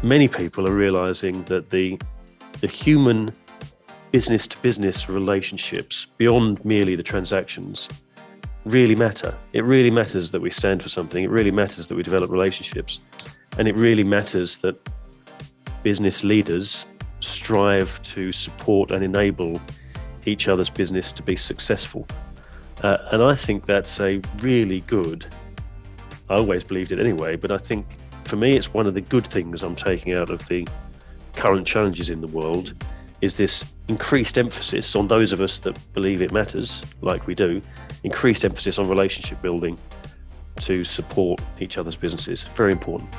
many people are realizing that the human business-to-business relationships beyond merely the transactions really matter. It really matters that we stand for something. It really matters that we develop relationships. And it really matters that business leaders strive to support and enable each other's business to be successful. And I think that's a really good, I always believed it anyway, but I think for me, it's one of the good things I'm taking out of the current challenges in the world is this increased emphasis on those of us that believe it matters, like we do, increased emphasis on relationship building to support each other's businesses. Very important.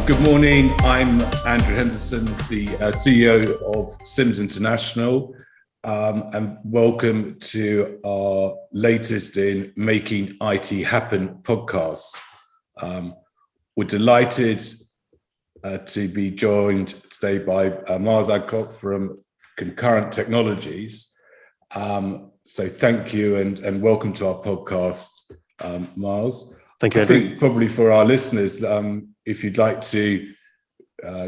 Good morning. I'm Andrew Henderson, the CEO of Sims International, and welcome to our latest in Making IT Happen podcast. We're delighted to be joined today by Miles Adcock from Concurrent Technologies. So thank you and welcome to our podcast, Miles. Thank you, I Andrew. think probably for our listeners, if you'd like to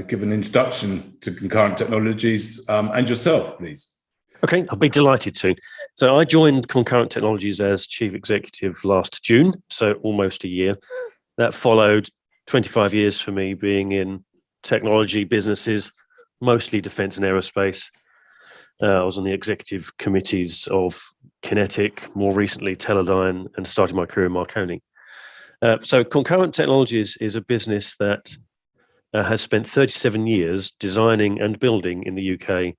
give an introduction to Concurrent Technologies and yourself, please. Okay, I'll be delighted to. So I joined Concurrent Technologies as Chief Executive last June, so almost a year. That followed 25 years for me being in technology businesses, mostly defense and aerospace. I was on the executive committees of Kinetic, more recently Teledyne, and started my career in Marconi. So Concurrent Technologies is a business that has spent 37 years designing and building in the UK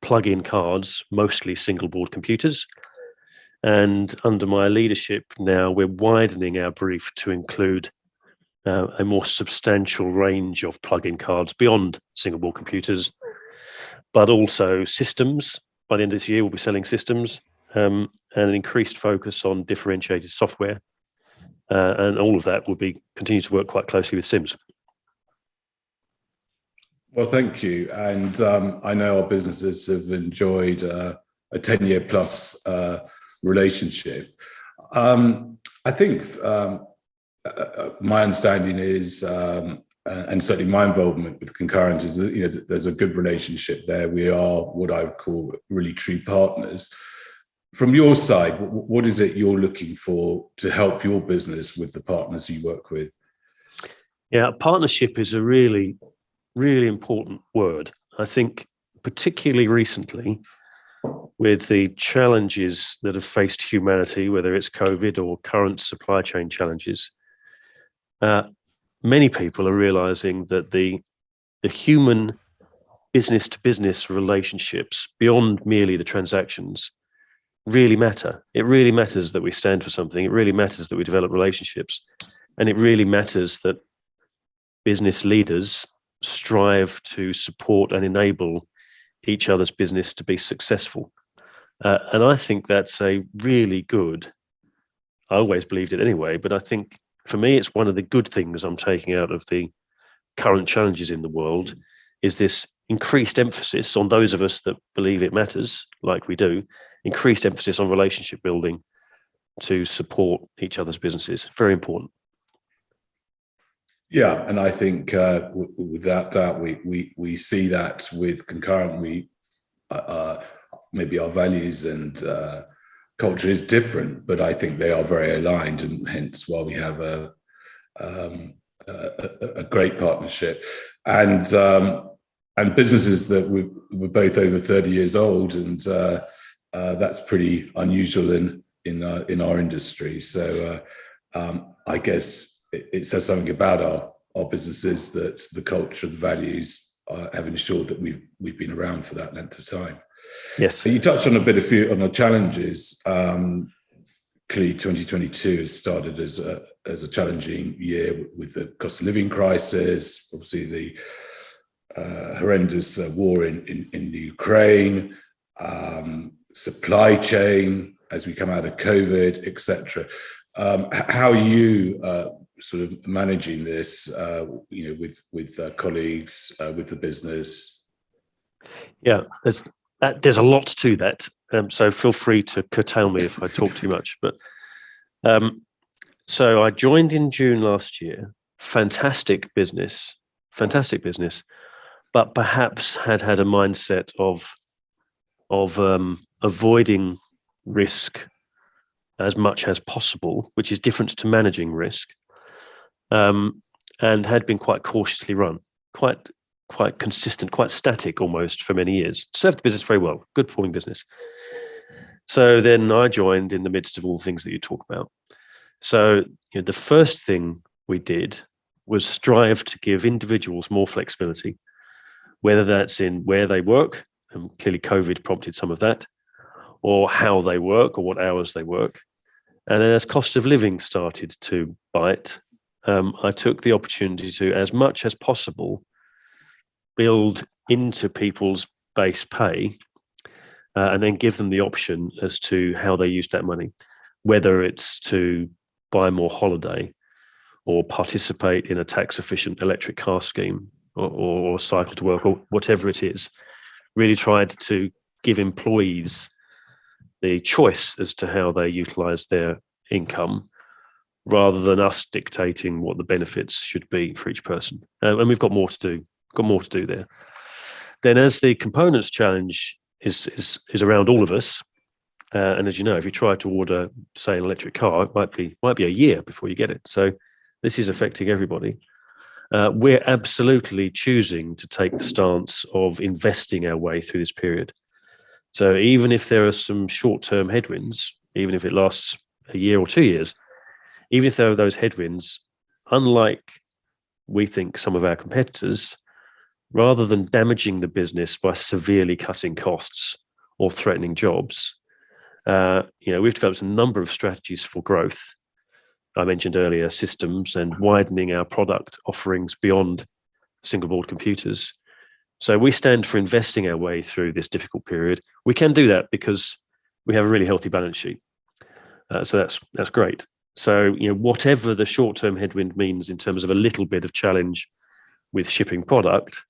plug-in cards, mostly single-board computers. And under my leadership now, we're widening our brief to include a more substantial range of plug-in cards beyond single-board computers, but also systems. By the end of this year, we'll be selling systems and an increased focus on differentiated software. And all of that will be continue to work quite closely with Sims. Well, thank you. And I know our businesses have enjoyed a 10-year plus relationship. I think my understanding is, and certainly my involvement with Concurrent is that there's a good relationship there. We are what I would call really true partners. From your side, what is it you're looking for to help your business with the partners you work with? Yeah, partnership is a really, really important word. I think particularly recently with the challenges that have faced humanity, whether it's COVID or current supply chain challenges, many people are realizing that the human business-to-business relationships beyond merely the transactions really matter. It really matters that we stand for something. It really matters that we develop relationships. And it really matters that business leaders strive to support and enable each other's business to be successful. And I think that's a really good, I always believed it anyway, but I think for me, it's one of the good things I'm taking out of the current challenges in the world is this increased emphasis on those of us that believe it matters, like we do, increased emphasis on relationship building to support each other's businesses. Very important. Yeah, and I think without doubt, we see that with Concurrent. We maybe our values and culture is different, but I think they are very aligned, and hence why we have a great partnership. And businesses that we're both over 30 years old, and that's pretty unusual in our industry. So I guess it says something about our businesses that the culture, the values have ensured that we've been around for that length of time. Yes. So you touched on a few on the challenges. Clearly, 2022 has started as a challenging year with the cost of living crisis, obviously the horrendous war in the Ukraine, supply chain as we come out of COVID, etc. How are you sort of managing this, with colleagues, with the business? Yeah, there's a lot to that. So feel free to curtail me if I talk too much. But So I joined in June last year. Fantastic business, but perhaps had a mindset of avoiding risk as much as possible, which is different to managing risk, and had been quite cautiously run, quite consistent, quite static almost for many years. Served the business very well, good performing business. So then I joined in the midst of all the things that you talk about. So the first thing we did was strive to give individuals more flexibility, whether that's in where they work, and clearly COVID prompted some of that, or how they work or what hours they work. And then as cost of living started to bite, I took the opportunity to, as much as possible, build into people's base pay and then give them the option as to how they use that money, whether it's to buy more holiday or participate in a tax-efficient electric car scheme or cycle to work or whatever it is. Really tried to give employees the choice as to how they utilize their income rather than us dictating what the benefits should be for each person. And we've got more to do there. Then as the components challenge is around all of us, and as you know, if you try to order, say, an electric car, it might be a year before you get it. So this is affecting everybody. We're absolutely choosing to take the stance of investing our way through this period. So even if there are some short-term headwinds, even if it lasts a year or 2 years, even if there are those headwinds, unlike we think some of our competitors, rather than damaging the business by severely cutting costs or threatening jobs, we've developed a number of strategies for growth. I mentioned earlier systems and widening our product offerings beyond single board computers. So we stand for investing our way through this difficult period. We can do that because we have a really healthy balance sheet. So that's great. So whatever the short-term headwind means in terms of a little bit of challenge with shipping product,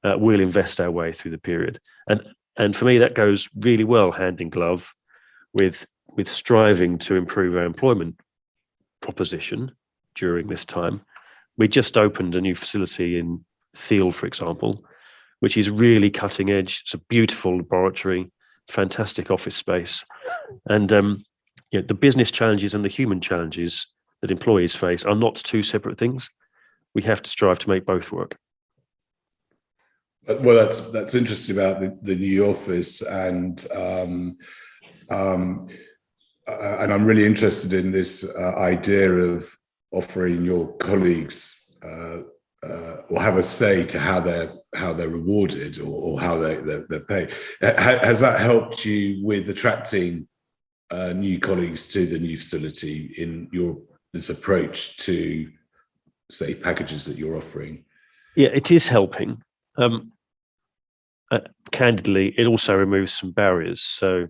we'll invest our way through the period. And for me, that goes really well hand in glove with striving to improve our employment proposition during this time. We just opened a new facility in Thiel, for example, which is really cutting edge. It's a beautiful laboratory, fantastic office space. And the business challenges and the human challenges that employees face are not two separate things. We have to strive to make both work. Well, that's interesting about the new office, and I'm really interested in this idea of offering your colleagues or have a say to how they're rewarded or how they're paid. Has that helped you with attracting new colleagues to the new facility in this approach to, say, packages that you're offering? Yeah, it is helping. Candidly, it also removes some barriers. So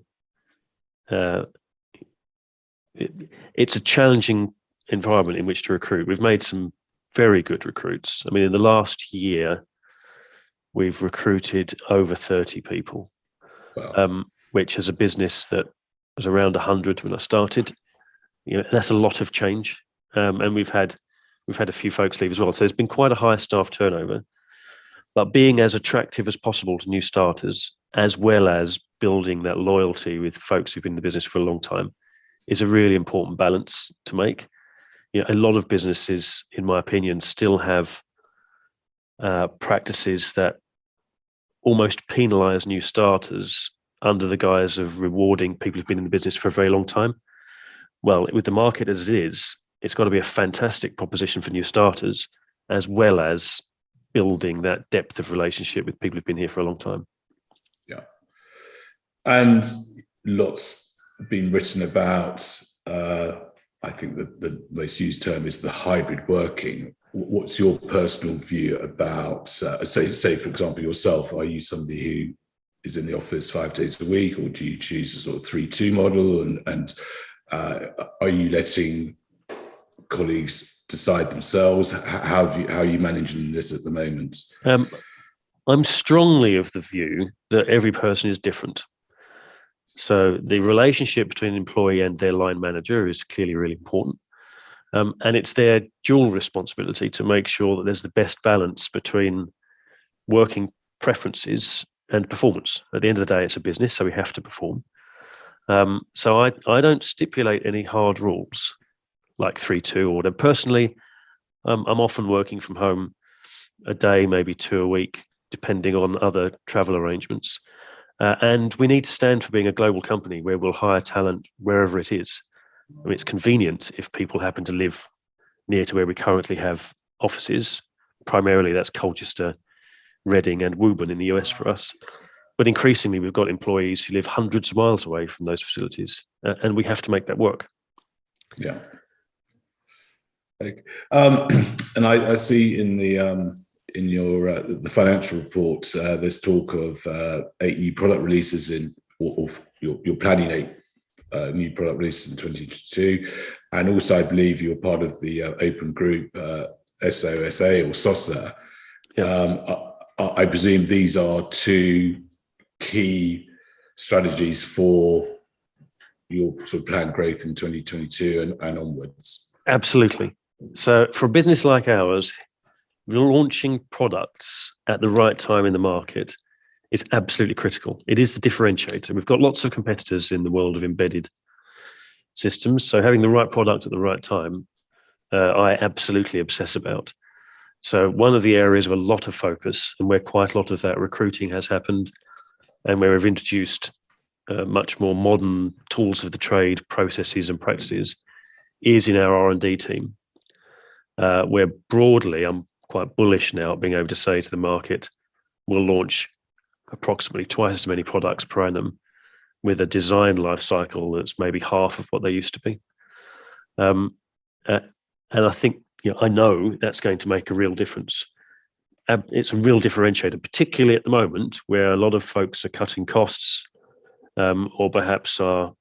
it's a challenging environment in which to recruit. We've made some very good recruits. I mean, in the last year, we've recruited over 30 people, wow. Which as a business that was around 100 when I started, that's a lot of change. And we've had a few folks leave as well. So there's been quite a high staff turnover. But being as attractive as possible to new starters, as well as building that loyalty with folks who've been in the business for a long time, is a really important balance to make. A lot of businesses, in my opinion, still have practices that almost penalize new starters under the guise of rewarding people who've been in the business for a very long time. Well, with the market as it is, it's got to be a fantastic proposition for new starters, as well as building that depth of relationship with people who've been here for a long time. Yeah. And lots been written about, I think the most used term is the hybrid working. What's your personal view about, say, for example, yourself, are you somebody who is in the office 5 days a week, or do you choose a sort of 3-2 model? And are you letting colleagues decide themselves? How are you managing this at the moment? I'm strongly of the view that every person is different. So the relationship between an employee and their line manager is clearly really important. And it's their dual responsibility to make sure that there's the best balance between working preferences and performance. At the end of the day, it's a business, so we have to perform. So I don't stipulate any hard rules like 3-2 or whatever. Personally, I'm often working from home a day, maybe 2 a week, depending on other travel arrangements. And we need to stand for being a global company where we'll hire talent wherever it is. I mean, it's convenient if people happen to live near to where we currently have offices. Primarily, that's Colchester, Reading, and Woburn in the US for us. But increasingly, we've got employees who live hundreds of miles away from those facilities, and we have to make that work. Yeah. And I see in your the financial report, there's talk of 8 new product releases or you're planning 8 new product releases in 2022, and also I believe you're part of the Open Group SOSA or SOSA. Yeah. I presume these are 2 key strategies for your sort of planned growth in 2022 and onwards. Absolutely. So for a business like ours, launching products at the right time in the market is absolutely critical. It is the differentiator. We've got lots of competitors in the world of embedded systems, so having the right product at the right time, I absolutely obsess about. So one of the areas of a lot of focus, and where quite a lot of that recruiting has happened, and where we've introduced much more modern tools of the trade, processes and practices, is in our R&D team, where broadly, I'm quite bullish now being able to say to the market, we'll launch approximately twice as many products per annum with a design life cycle that's maybe half of what they used to be. And I think, I know that's going to make a real difference. It's a real differentiator, particularly at the moment where a lot of folks are cutting costs, or perhaps are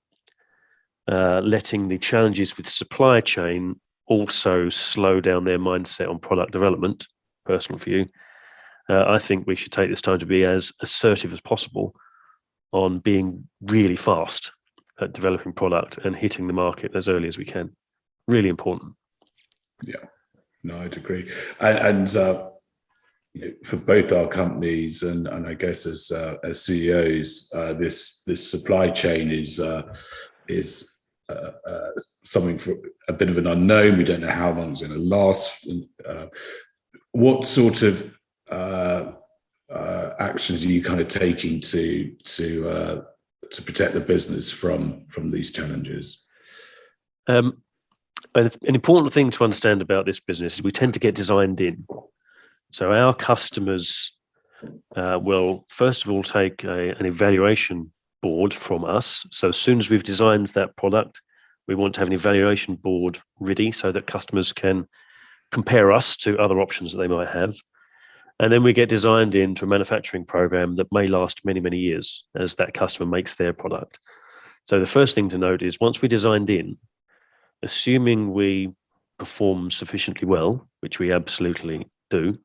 letting the challenges with supply chain also slow down their mindset on product development. Personal view. I think we should take this time to be as assertive as possible on being really fast at developing product and hitting the market as early as we can. Really important. Yeah, no, I'd agree. And for both our companies, and I guess as CEOs, this supply chain is something for a bit of an unknown. We don't know how long it's going to last. What sort of actions are you kind of taking to protect the business from these challenges? An important thing to understand about this business is we tend to get designed in. So our customers will first of all take an evaluation board from us. So as soon as we've designed that product, we want to have an evaluation board ready so that customers can compare us to other options that they might have. And then we get designed into a manufacturing program that may last many, many years as that customer makes their product. So the first thing to note is once we designed in, assuming we perform sufficiently well, which we absolutely do,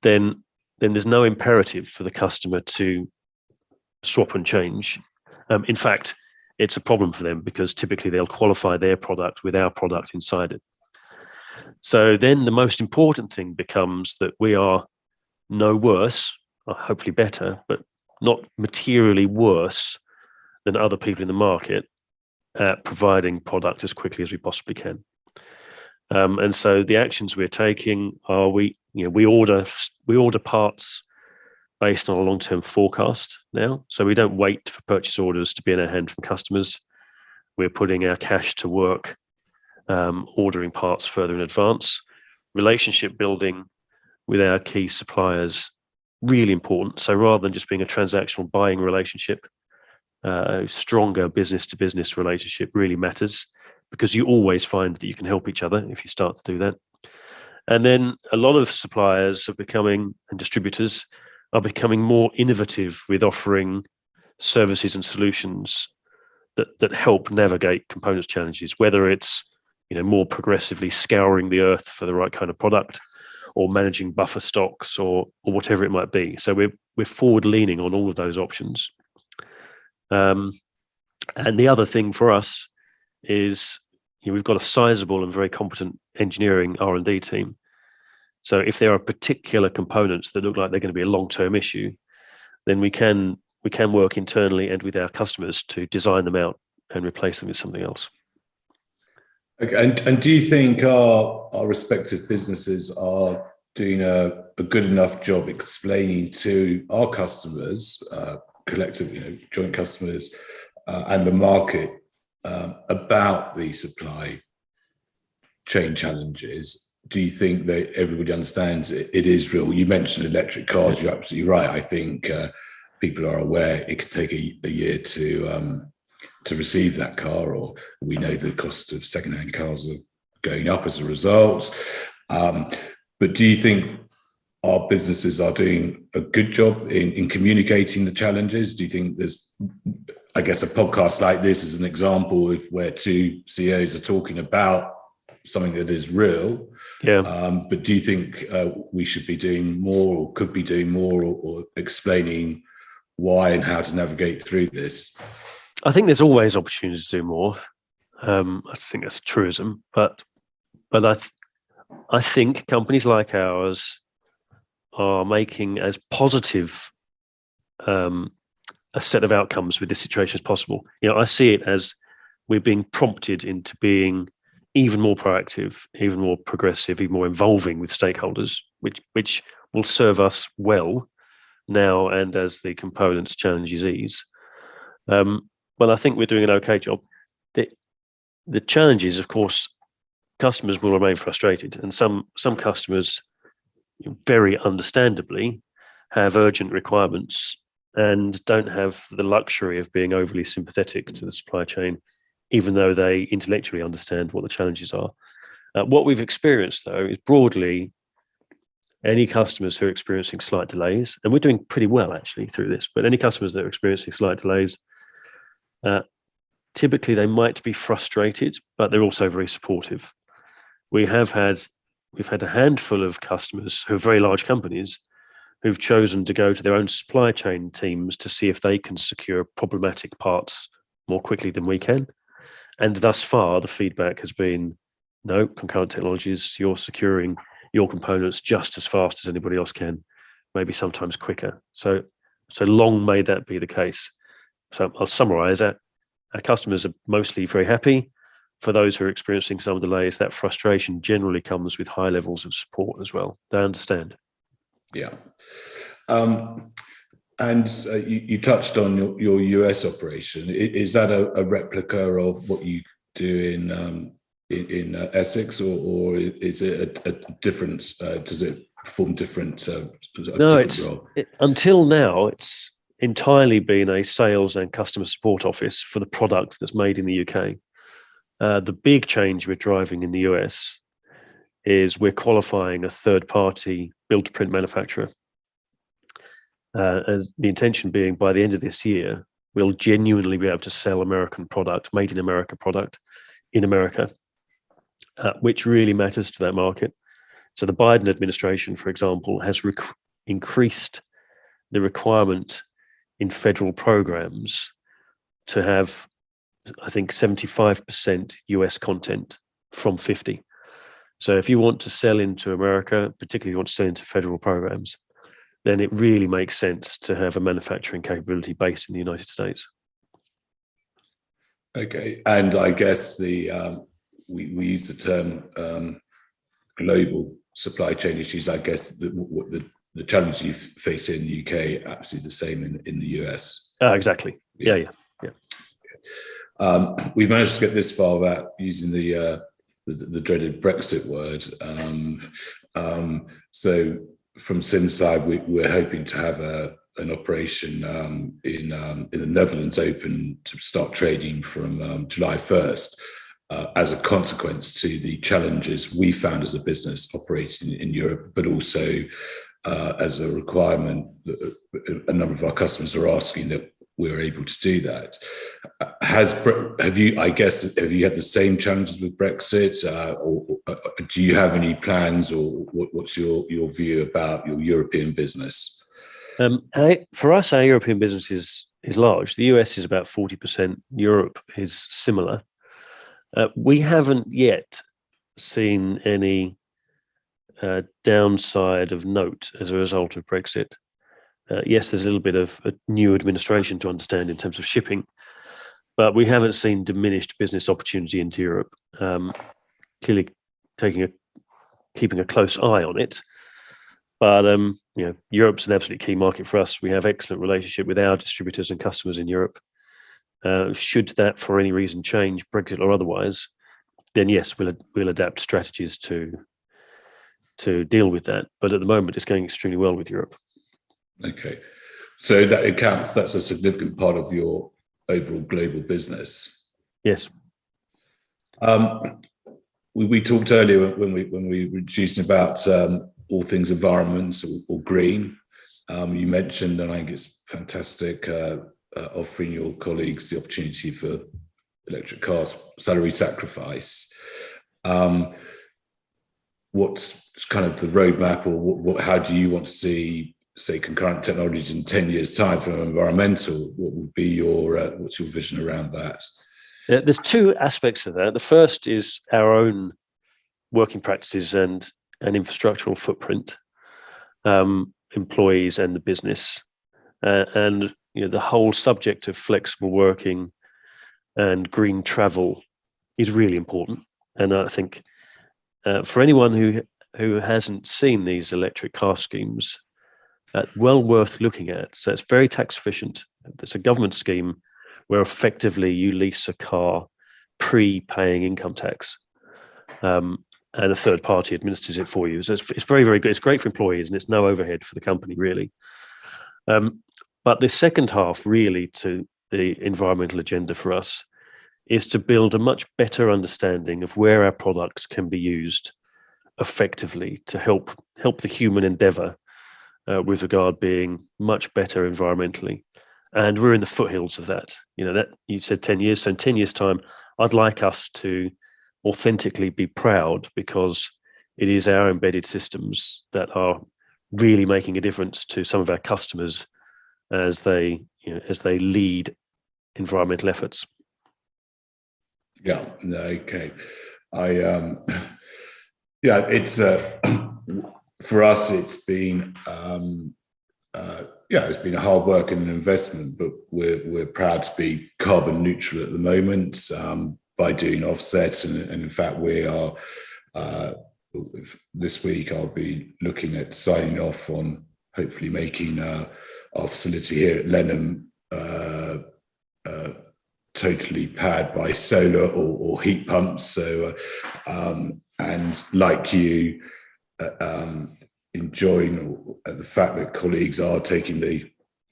then there's no imperative for the customer to swap and change. In fact, it's a problem for them because typically they'll qualify their product with our product inside it. So then the most important thing becomes that we are no worse, or hopefully better, but not materially worse than other people in the market at providing product as quickly as we possibly can. And so the actions we're taking are we order parts based on a long-term forecast now. So we don't wait for purchase orders to be in our hand from customers. We're putting our cash to work, ordering parts further in advance. Relationship building with our key suppliers, really important. So rather than just being a transactional buying relationship, a stronger business-to-business relationship really matters because you always find that you can help each other if you start to do that. And then a lot of suppliers and distributors are becoming more innovative with offering services and solutions that help navigate components challenges, whether it's more progressively scouring the earth for the right kind of product or managing buffer stocks or whatever it might be. So we're forward leaning on all of those options. And the other thing for us is we've got a sizable and very competent engineering R&D team. So if there are particular components that look like they're going to be a long-term issue, then we can work internally and with our customers to design them out and replace them with something else. Okay. And do you think our respective businesses are doing a good enough job explaining to our customers, collective, joint customers, and the market about the supply chain challenges? Do you think that everybody understands it is real? You mentioned electric cars. You're absolutely right. I think people are aware it could take a year to receive that car, or we know the cost of second-hand cars are going up as a result. But do you think our businesses are doing a good job in communicating the challenges? Do you think there's, I guess, a podcast like this is an example of where two CEOs are talking about something that is real? Yeah. But do you think we should be doing more, or could be doing more, or explaining why and how to navigate through this? I think there's always opportunity to do more. I just think that's a truism, but I think companies like ours are making as positive a set of outcomes with this situation as possible. I see it as we're being prompted into being even more proactive, even more progressive, even more involving with stakeholders, which will serve us well now and as the components challenges ease. Well, I think we're doing an okay job. The challenge is, of course, customers will remain frustrated, and some customers very understandably have urgent requirements and don't have the luxury of being overly sympathetic to the supply chain, even though they intellectually understand what the challenges are. What we've experienced, though, is broadly any customers who are experiencing slight delays, and we're doing pretty well actually through this, but any customers that are experiencing slight delays, typically they might be frustrated, but they're also very supportive. We've had a handful of customers who are very large companies who've chosen to go to their own supply chain teams to see if they can secure problematic parts more quickly than we can. And thus far, the feedback has been, no, Concurrent Technologies, you're securing your components just as fast as anybody else can, maybe sometimes quicker. So long may that be the case. So I'll summarize that. Our customers are mostly very happy. For those who are experiencing some delays, that frustration generally comes with high levels of support as well. They understand. Yeah. And you touched on your US operation. Is that a replica of what you do in Essex, or is it a different? Does it perform different? No, until now it's entirely been a sales and customer support office for the product that's made in the UK. The big change we're driving in the US is we're qualifying a third-party build-to-print manufacturer. And the intention being by the end of this year, we'll genuinely be able to sell American product, made in America product in America, which really matters to that market. So the Biden administration, for example, has increased the requirement in federal programs to have, I think, 75% US content from 50. So if you want to sell into America, particularly if you want to sell into federal programs, then it really makes sense to have a manufacturing capability based in the United States. Okay, and I guess we use the term global supply chain issues. I guess the challenge you face in the UK are absolutely the same in the US. Exactly. Yeah. We managed to get this far without using the dreaded Brexit word. So from Sim's side, we're hoping to have an operation in the Netherlands open to start trading from July 1st. As a consequence to the challenges we found as a business operating in Europe, but also as a requirement, a number of our customers are asking that we're able to do that. Have you had the same challenges with Brexit, or do you have any plans, or what's your view about your European business? For us, our European business is large. The US is about 40%. Europe is similar. We haven't yet seen any downside of note as a result of Brexit. Yes, there's a little bit of a new administration to understand in terms of shipping, but we haven't seen diminished business opportunity into Europe. Clearly, keeping a close eye on it. But Europe's an absolutely key market for us. We have excellent relationship with our distributors and customers in Europe. Should that, for any reason, change, Brexit or otherwise, then yes, we'll adapt strategies to deal with that. But at the moment, it's going extremely well with Europe. Okay, so that's a significant part of your overall global business. Yes. We talked earlier when we were introducing about all things environment or green. You mentioned, and I think it's fantastic, offering your colleagues the opportunity for electric cars, salary sacrifice. What's kind of the roadmap, or how do you want to see, say, Concurrent Technologies in 10 years' time from environmental? What would be what's your vision around that? There's two aspects of that. The first is our own working practices and infrastructural footprint, employees and the business, and the whole subject of flexible working and green travel is really important. And I think for anyone who hasn't seen these electric car schemes, well worth looking at. So it's very tax efficient. It's a government scheme where effectively you lease a car pre-paying income tax, and a third party administers it for you. So it's very, very good. It's great for employees, and it's no overhead for the company, really. But the second half, really, to the environmental agenda for us is to build a much better understanding of where our products can be used effectively to help the human endeavour with regard being much better environmentally. And we're in the foothills of that. That you said 10 years. So in 10 years' time, I'd like us to authentically be proud, because it is our embedded systems that are really making a difference to some of our customers as they lead environmental efforts. Yeah. Okay. It's for us. It's been it's been a hard work and an investment, but we're proud to be carbon neutral at the moment by doing offsets, and in fact we are. This week I'll be looking at signing off on hopefully making our facility here at Lenham totally powered by solar or heat pumps. So and like you, enjoying the fact that colleagues are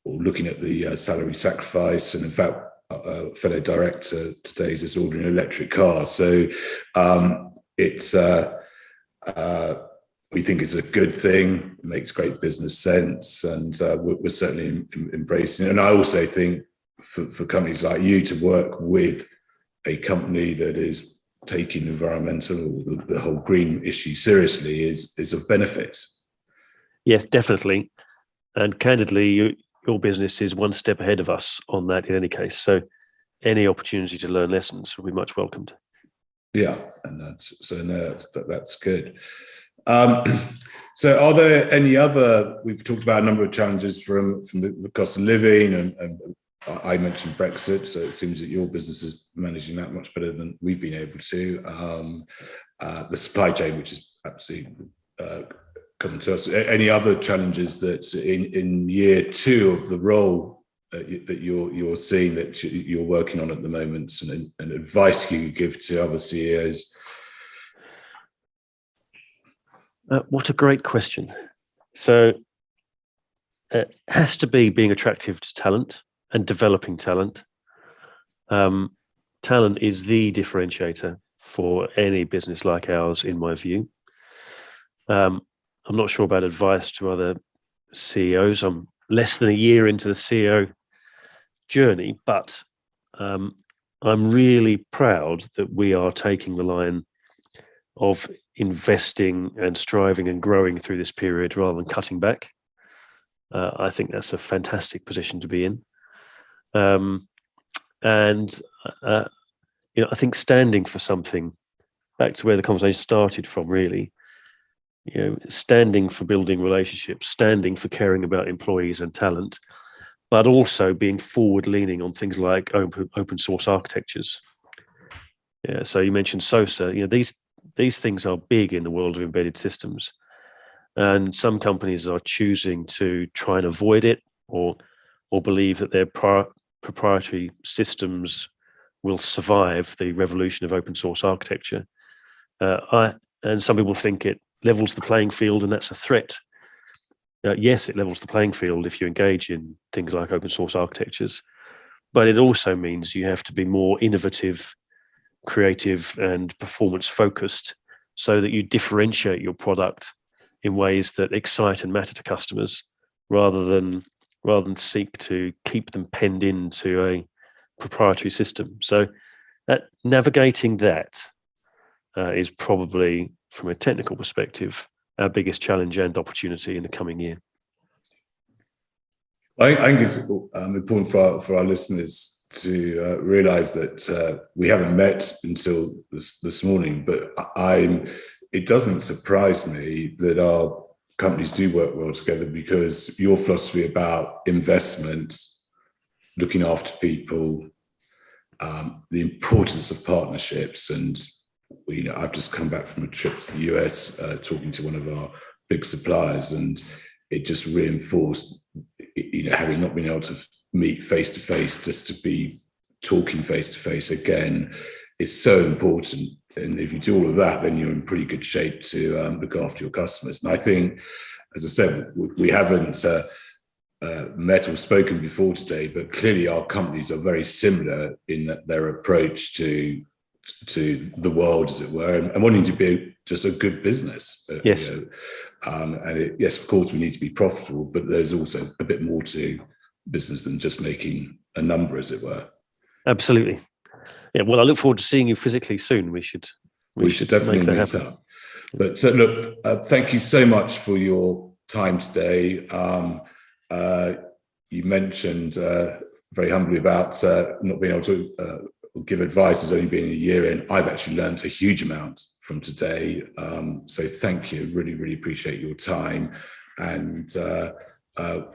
looking at the salary sacrifice, and in fact a fellow director today is ordering an electric car. So it's we think it's a good thing. It makes great business sense, and we're certainly embracing it. And I also think for companies like you to work with a company that is taking environmental, the whole green issue seriously is of benefit. Yes, definitely. And candidly, your business is one step ahead of us on that in any case. So any opportunity to learn lessons will be much welcomed. Yeah, and that's good. So are there any other, we've talked about a number of challenges from the cost of living, and I mentioned Brexit, so it seems that your business is managing that much better than we've been able to. The supply chain, which is absolutely coming to us. Any other challenges that in year two of the role that you're seeing, that you're working on at the moment, and advice you give to other CEOs? What a great question. So it has to be being attractive to talent and developing talent. Talent is the differentiator for any business like ours, in my view. I'm not sure about advice to other CEOs. I'm less than a year into the CEO journey, but I'm really proud that we are taking the line of investing and striving and growing through this period rather than cutting back. I think that's a fantastic position to be in. And I think standing for something, back to where the conversation started from, really, standing for building relationships, standing for caring about employees and talent, but also being forward leaning on things like open source architectures. Yeah, so you mentioned SOSA. These things are big in the world of embedded systems, and some companies are choosing to try and avoid it, or believe that their proprietary systems will survive the revolution of open source architecture. And some people think it levels the playing field, and that's a threat. Yes, it levels the playing field if you engage in things like open source architectures, but it also means you have to be more innovative, creative, and performance focused, so that you differentiate your product in ways that excite and matter to customers, rather than seek to keep them penned into a proprietary system. So navigating that is probably, from a technical perspective, our biggest challenge and opportunity in the coming year. I think it's important for our listeners to realise that we haven't met until this morning, but it doesn't surprise me that our companies do work well together, because your philosophy about investment, looking after people, the importance of partnerships, and I've just come back from a trip to the US talking to one of our big suppliers, and it just reinforced, having not been able to meet face to face, just to be talking face to face again is so important. And if you do all of that, then you're in pretty good shape to look after your customers. And I think, as I said, we haven't met or spoken before today, but clearly our companies are very similar in that their approach to the world, as it were, and wanting to be just a good business. Yes. Yes, of course, we need to be profitable, but there's also a bit more to business than just making a number, as it were. Absolutely. Yeah. Well, I look forward to seeing you physically soon. We should definitely meet up. But look, thank you so much for your time today. You mentioned very humbly about not being able to give advice as only being a year in. I've actually learned a huge amount from today. So thank you. Really, really appreciate your time. And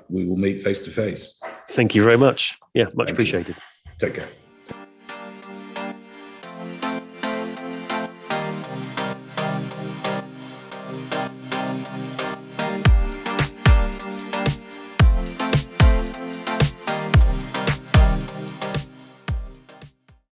we will meet face to face. Thank you very much. Yeah, much appreciated. Take care.